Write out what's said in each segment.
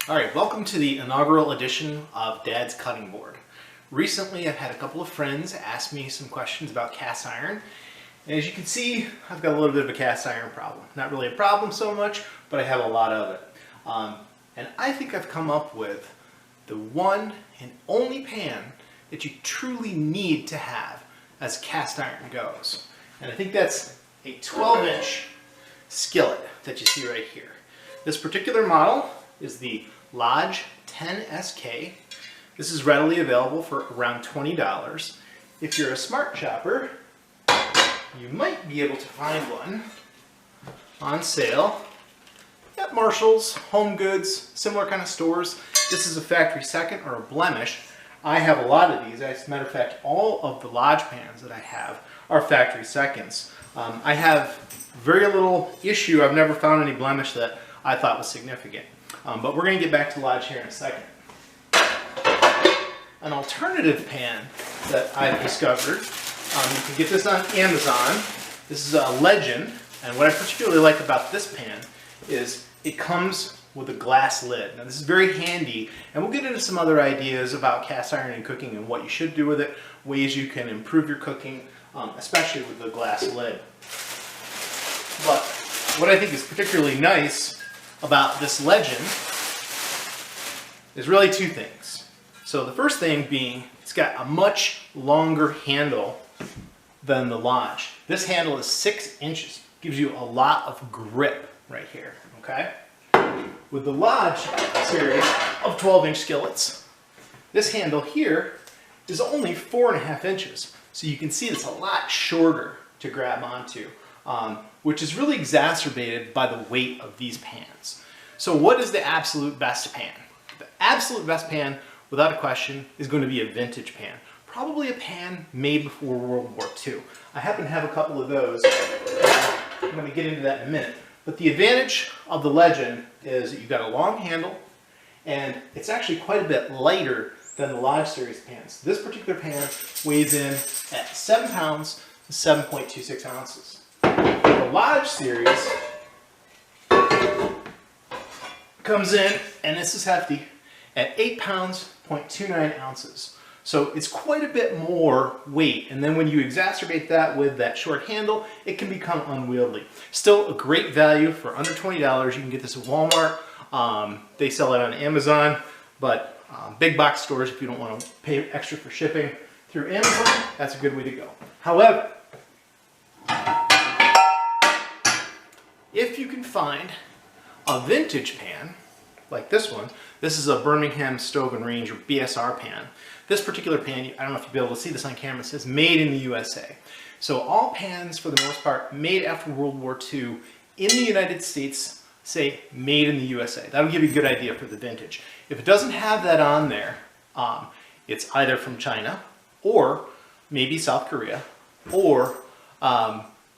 All right, welcome to the inaugural edition of Dad's Cutting Board. Recently, I've had a couple of friends ask me some questions about cast iron. And as you can see, I've got a little bit of a cast iron problem. Not really a problem so much, but I have a lot of it. And I think I've come up with the one and only pan that you truly need to have as cast iron goes. And I think that's a 12-inch skillet that you see right here. This particular model is the Lodge 10SK. This is readily available for around $20. If you're a smart shopper, you might be able to find one on sale at Marshall's, Home Goods, similar kind of stores. This is a factory second or a blemish. I have a lot of these. As a matter of fact, all of the Lodge pans that I have are factory seconds. I have very little issue. I've never found any blemish that I thought was significant. But we're going to get back to Lodge here in a second. An alternative pan that I've discovered, you can get this on Amazon. This is a Legend, and what I particularly like about this pan is it comes with a glass lid. Now this is very handy, and we'll get into some other ideas about cast iron and cooking and what you should do with it, ways you can improve your cooking, especially with the glass lid. But what I think is particularly nice about this Legend is really two things. So the first thing being, it's got a much longer handle than the Lodge. This handle is 6 inches, gives you a lot of grip right here, okay? With the Lodge series of 12-inch skillets, this handle here is only 4.5 inches. So you can see it's a lot shorter to grab onto, which is really exacerbated by the weight of these pans. So what is the absolute best pan? The absolute best pan, without a question, is going to be a vintage pan. Probably a pan made before World War II. I happen to have a couple of those. I'm going to get into that in a minute. But the advantage of the Legend is that you've got a long handle, and it's actually quite a bit lighter than the Lodge series pans. This particular pan weighs in at 7 pounds to 7.26 ounces. The Lodge series comes in, and this is hefty, at 8 pounds, 0.29 ounces. So it's quite a bit more weight, and then when you exacerbate that with that short handle, it can become unwieldy. Still a great value for under $20. You can get this at Walmart. They sell it on Amazon, but big box stores, if you don't want to pay extra for shipping through Amazon, that's a good way to go. However, if you can find a vintage pan, like this one, this is a Birmingham Stove and Range or BSR pan. This particular pan, I don't know if you'll be able to see this on camera, it says made in the USA. So all pans, for the most part, made after World War II in the United States say made in the USA. That'll give you a good idea for the vintage. If it doesn't have that on there, it's either from China or maybe South Korea, or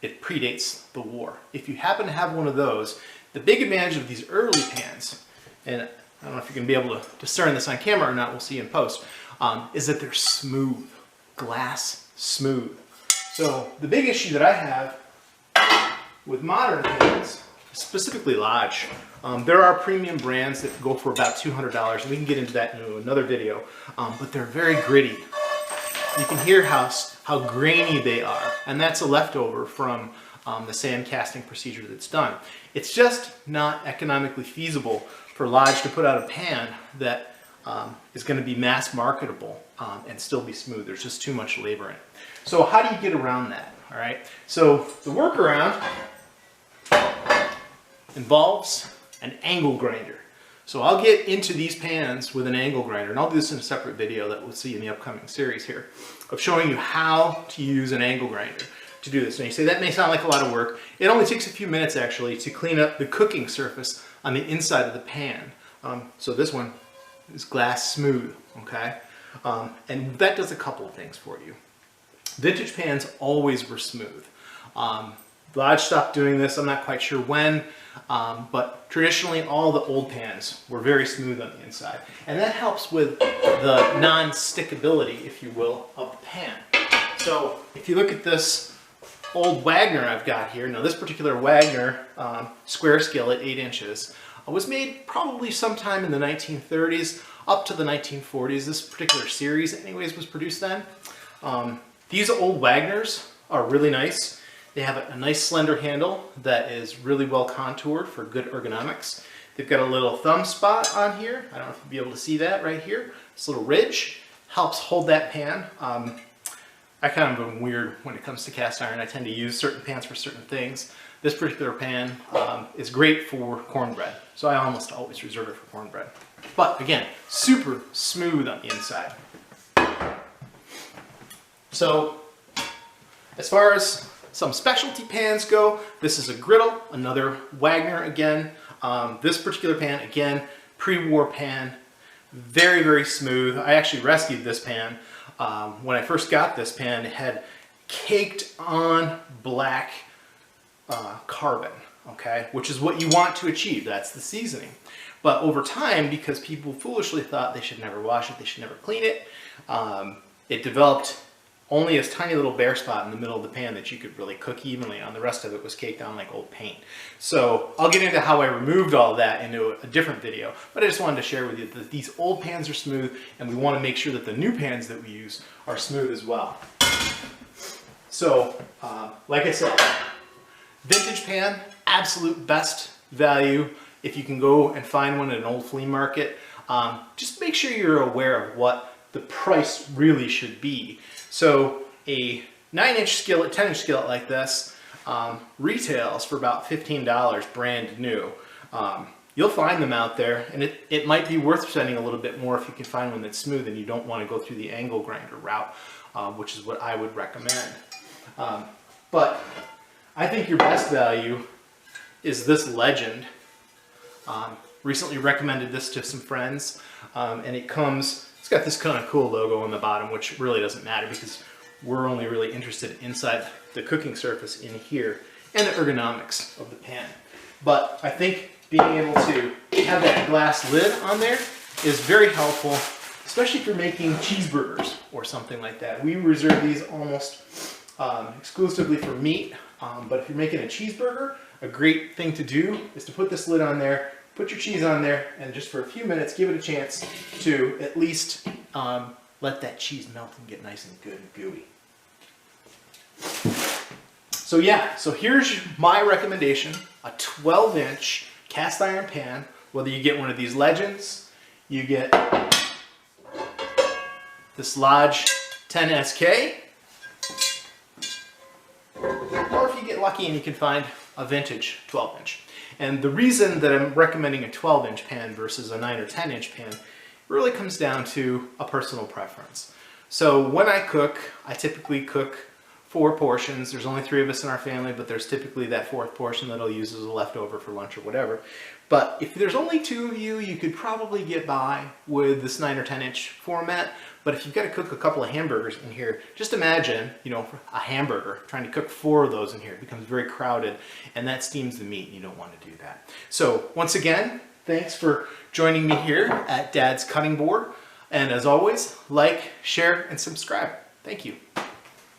it predates the war. If you happen to have one of those, the big advantage of these early pans, and I don't know if you're going to be able to discern this on camera or not, we'll see in post, is that they're smooth, glass smooth. So the big issue that I have with modern pans, specifically Lodge, there are premium brands that go for about $200, and we can get into that in another video, but they're very gritty. You can hear how grainy they are, and that's a leftover from the sand casting procedure that's done. It's just not economically feasible for Lodge to put out a pan that is going to be mass marketable and still be smooth. There's just too much labor in it. So how do you get around that? All right. So the workaround involves an angle grinder. So I'll get into these pans with an angle grinder, and I'll do this in a separate video that we'll see in the upcoming series here of showing you how to use an angle grinder to do this. And you say that may sound like a lot of work. It only takes a few minutes actually to clean up the cooking surface on the inside of the pan. So this one is glass smooth, okay? And that does a couple of things for you. Vintage pans always were smooth. Lodge stopped doing this, I'm not quite sure when, but traditionally all the old pans were very smooth on the inside. And that helps with the non-stickability, if you will, of the pan. So if you look at this old Wagner I've got here, now this particular Wagner square skillet, 8 inches, was made probably sometime in the 1930s up to the 1940s. This particular series anyways was produced then. These old Wagners are really nice. They have a nice slender handle that is really well contoured for good ergonomics. They've got a little thumb spot on here. I don't know if you'll be able to see that right here. This little ridge helps hold that pan. I kind of am weird when it comes to cast iron. I tend to use certain pans for certain things. This particular pan is great for cornbread, so I almost always reserve it for cornbread. But again, super smooth on the inside. So as far as some specialty pans go, this is a Griddle, another Wagner again. This particular pan, again, pre-war pan, very, very smooth. I actually rescued this pan. When I first got this pan, it had caked on black carbon, okay, which is what you want to achieve. That's the seasoning. But over time, because people foolishly thought they should never wash it, they should never clean it, it developed only a tiny little bare spot in the middle of the pan that you could really cook evenly on. The rest of it was caked on like old paint. So I'll get into how I removed all of that into a different video, but I just wanted to share with you that these old pans are smooth, and we want to make sure that the new pans that we use are smooth as well. So, like I said, vintage pan, absolute best value. If you can go and find one at an old flea market, just make sure you're aware of what the price really should be. So a 9-inch skillet, 10-inch skillet like this retails for about $15 brand new. You'll find them out there, and it might be worth spending a little bit more if you can find one that's smooth and you don't want to go through the angle grinder route, which is what I would recommend. But I think your best value is this Legend. Recently recommended this to some friends, and it's got this kind of cool logo on the bottom, which really doesn't matter because we're only really interested inside the cooking surface in here and the ergonomics of the pan. But I think being able to have that glass lid on there is very helpful, especially if you're making cheeseburgers or something like that. We reserve these almost exclusively for meat, but if you're making a cheeseburger, a great thing to do is to put this lid on there, put your cheese on there, and just for a few minutes give it a chance to at least let that cheese melt and get nice and good and gooey. So yeah, so here's my recommendation, a 12-inch cast iron pan. Whether you get one of these Legends, you get this Lodge 10SK, or if you get lucky and you can find a vintage 12-inch. And the reason that I'm recommending a 12-inch pan versus a 9 or 10-inch pan really comes down to a personal preference. So when I cook, I typically cook 4 portions. There's only 3 of us in our family, but there's typically that 4th portion that I'll use as a leftover for lunch or whatever. But if there's only 2 of you, you could probably get by with this 9 or 10-inch format. But if you've got to cook a couple of hamburgers in here, just imagine, you know, a hamburger, trying to cook 4 of those in here. It becomes very crowded, and that steams the meat, and you don't want to do that. So once again, thanks for joining me here at Dad's Cutting Board. And as always, like, share, and subscribe. Thank you.